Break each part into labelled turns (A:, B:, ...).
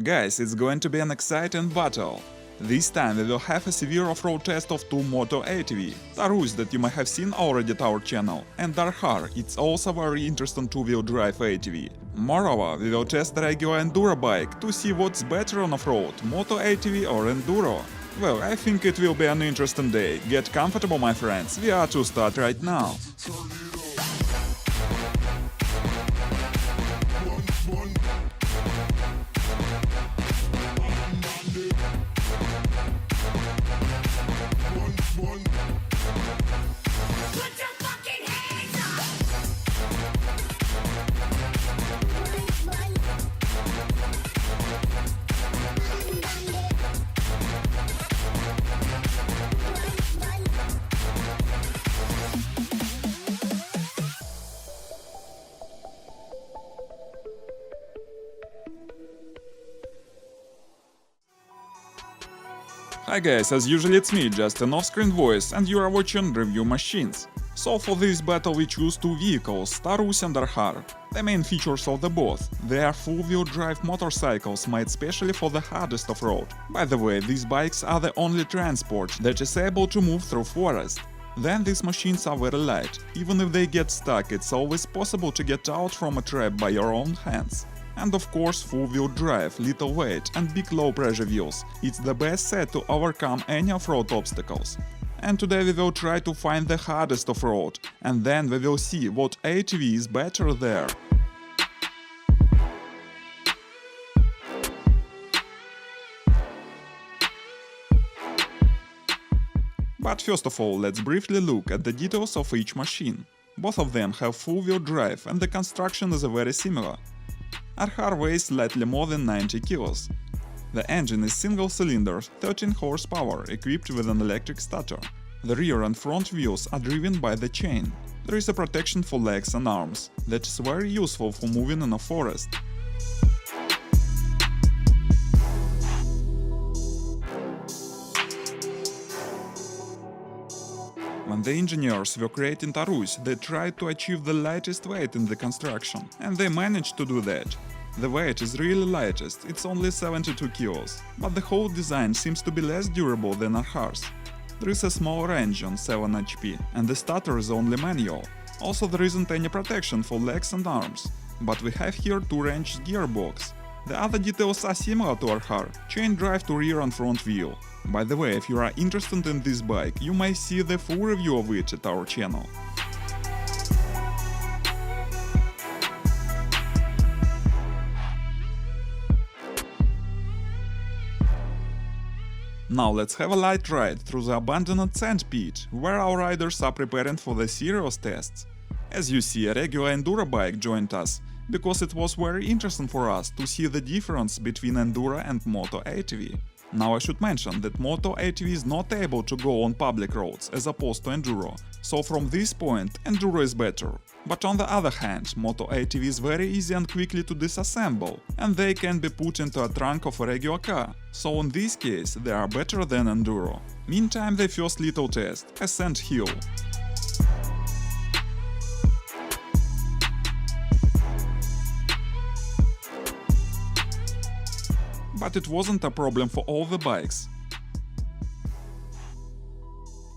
A: Guys, it's going to be an exciting battle. This time we will have a severe off-road test of two Moto ATV, Taurus that you may have seen already at our channel, and Darhar, it's also very interesting two-wheel drive ATV. Moreover, we will test the regular Enduro bike to see what's better on off-road, Moto ATV or Enduro. Well, I think it will be an interesting day. Get comfortable, my friends, we are to start right now. Hi guys, as usual it's me, just an off-screen voice, and you are watching Review Machines. So for this battle we choose two vehicles, Taurus and Darhar. The main features of the both: they are full-wheel drive motorcycles made specially for the hardest off-road. By the way, these bikes are the only transport that is able to move through forest. Then these machines are very light. Even if they get stuck, it's always possible to get out from a trap by your own hands. And of course, full-wheel drive, little weight and big low-pressure wheels. It's the best set to overcome any off-road obstacles. And today we will try to find the hardest off-road, and then we will see what ATV is better there. But first of all, let's briefly look at the details of each machine. Both of them have full-wheel drive and the construction is very similar. Darhar weighs slightly more than 90 kilos. The engine is single-cylinder, 13 horsepower, equipped with an electric starter. The rear and front wheels are driven by the chain. There is a protection for legs and arms that is very useful for moving in a forest. When the engineers were creating Taurus, they tried to achieve the lightest weight in the construction, and they managed to do that. The weight is really lightest, it's only 72 kilos, but the whole design seems to be less durable than Darhar's. There is a smaller engine, 7 HP, and the starter is only manual. Also there isn't any protection for legs and arms, but we have here 2-range gearbox. The other details are similar to Darhar, chain drive to rear and front wheel. By the way, if you are interested in this bike, you may see the full review of it at our channel. Now let's have a light ride through the abandoned sand pit, where our riders are preparing for the serious tests. As you see, a regular Enduro bike joined us, because it was very interesting for us to see the difference between Enduro and Moto ATV. Now I should mention that Moto ATV is not able to go on public roads as opposed to Enduro, so from this point Enduro is better. But on the other hand, Moto ATV is very easy and quickly to disassemble, and they can be put into a trunk of a regular car, so in this case they are better than Enduro. Meantime, the first little test – ascent hill. But it wasn't a problem for all the bikes.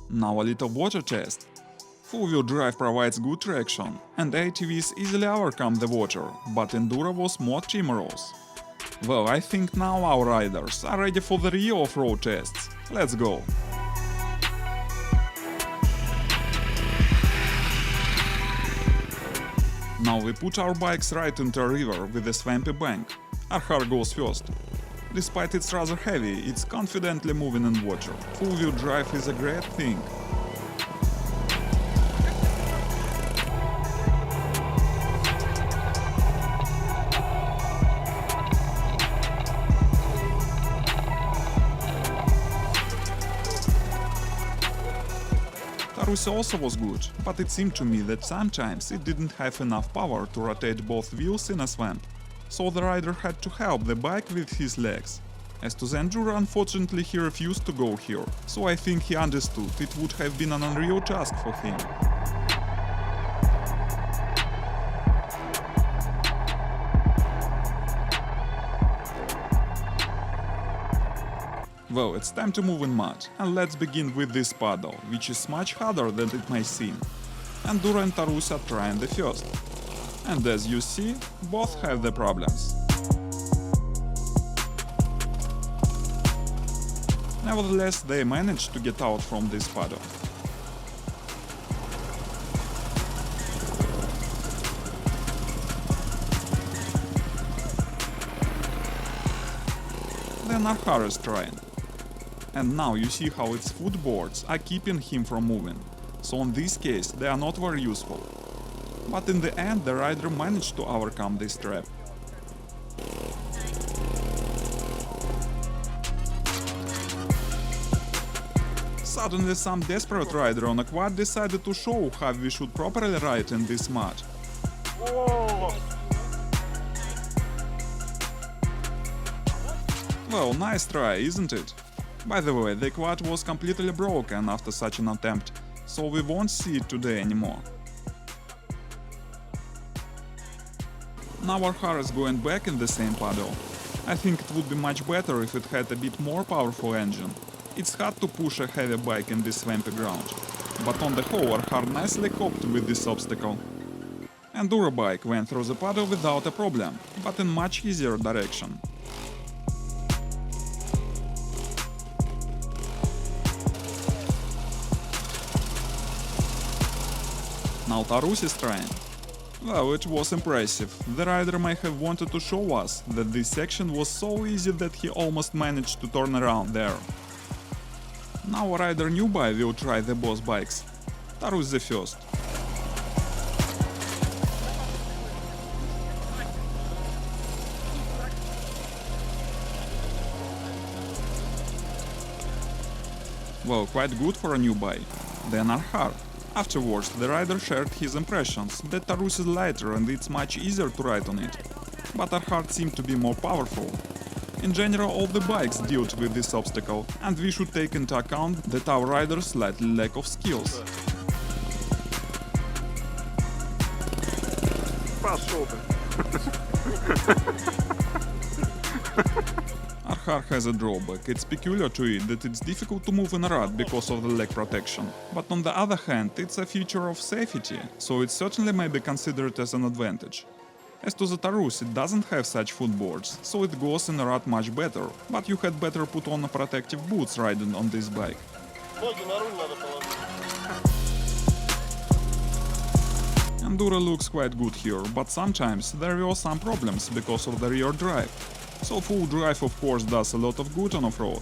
A: Now a little water test. Full-wheel drive provides good traction, and ATVs easily overcome the water, but Enduro was more timorous. Well, I think now our riders are ready for the real off-road tests. Let's go! Now we put our bikes right into a river with a swampy bank. Darhar goes first. Despite it's rather heavy, it's confidently moving in water. Full-wheel drive is a great thing. Taurus also was good, but it seemed to me that sometimes it didn't have enough power to rotate both wheels in a swamp. So the rider had to help the bike with his legs. As to the Enduro, unfortunately he refused to go here, so I think he understood it would have been an unreal task for him. Well, it's time to move in mud, and let's begin with this paddle, which is much harder than it may seem. Enduro and Tarus are trying the first. And as you see, both have the problems. Nevertheless, they managed to get out from this paddle. Then Arhar is trying. And now you see how its footboards are keeping him from moving, so in this case they are not very useful. But in the end the rider managed to overcome this trap. Suddenly some desperate rider on a quad decided to show how we should properly ride in this mud.
B: Whoa.
A: Well, nice try, isn't it? By the way, the quad was completely broken after such an attempt, so we won't see it today anymore. Now Arhar is going back in the same paddle. I think it would be much better if it had a bit more powerful engine. It's hard to push a heavy bike in this swampy ground, but on the whole Arhar nicely coped with this obstacle. Enduro bike went through the paddle without a problem, but in much easier direction. Now Tarus is trying. Well, it was impressive. The rider may have wanted to show us that this section was so easy that he almost managed to turn around there. Now rider Newby will try the boss bikes. Tarus the first. Well, quite good for a Newby. Then Arhar. Afterwards, the rider shared his impressions that Tarus is lighter and it's much easier to ride on it. But Arhar seemed to be more powerful. In general, all the bikes dealt with this obstacle, and we should take into account that our riders slightly lack of skills.
B: Пошел ты.
A: Arhar has a drawback. It's peculiar to it that it's difficult to move in a rut because of the leg protection. But on the other hand, it's a feature of safety, so it certainly may be considered as an advantage. As to the Tarus, it doesn't have such footboards, so it goes in a rut much better, but you had better put on protective boots riding on this bike.
B: Ноги на руль надо положить.
A: Enduro looks quite good here, but sometimes there were some problems because of the rear drive. So full drive of course does a lot of good on off-road.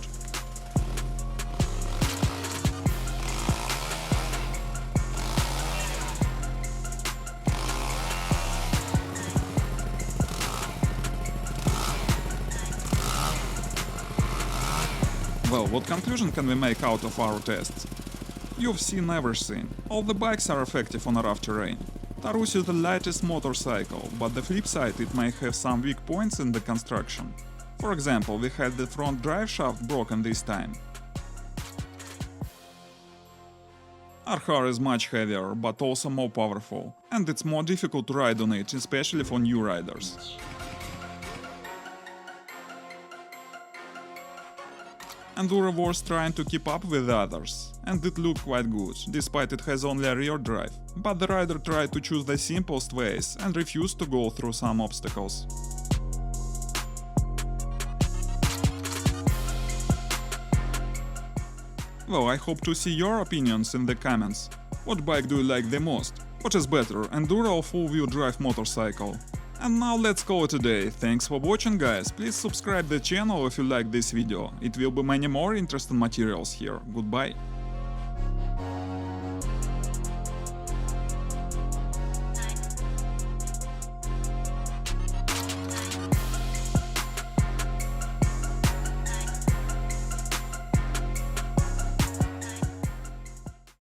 A: Well, what conclusion can we make out of our tests? You've seen everything. All the bikes are effective on a rough terrain. Tarus is the lightest motorcycle, but the flip side it may have some weak points in the construction. For example, we had the front drive shaft broken this time. Arhar is much heavier, but also more powerful, and it's more difficult to ride on it, especially for new riders. Enduro was trying to keep up with the others, and it looked quite good, despite it has only a rear drive, but the rider tried to choose the simplest ways and refused to go through some obstacles. Well, I hope to see your opinions in the comments. What bike do you like the most? What is better, Enduro or full-wheel drive motorcycle? And now let's call it a day. Thanks for watching, guys. Please subscribe the channel if you like this video. It will be many more interesting materials here. Goodbye.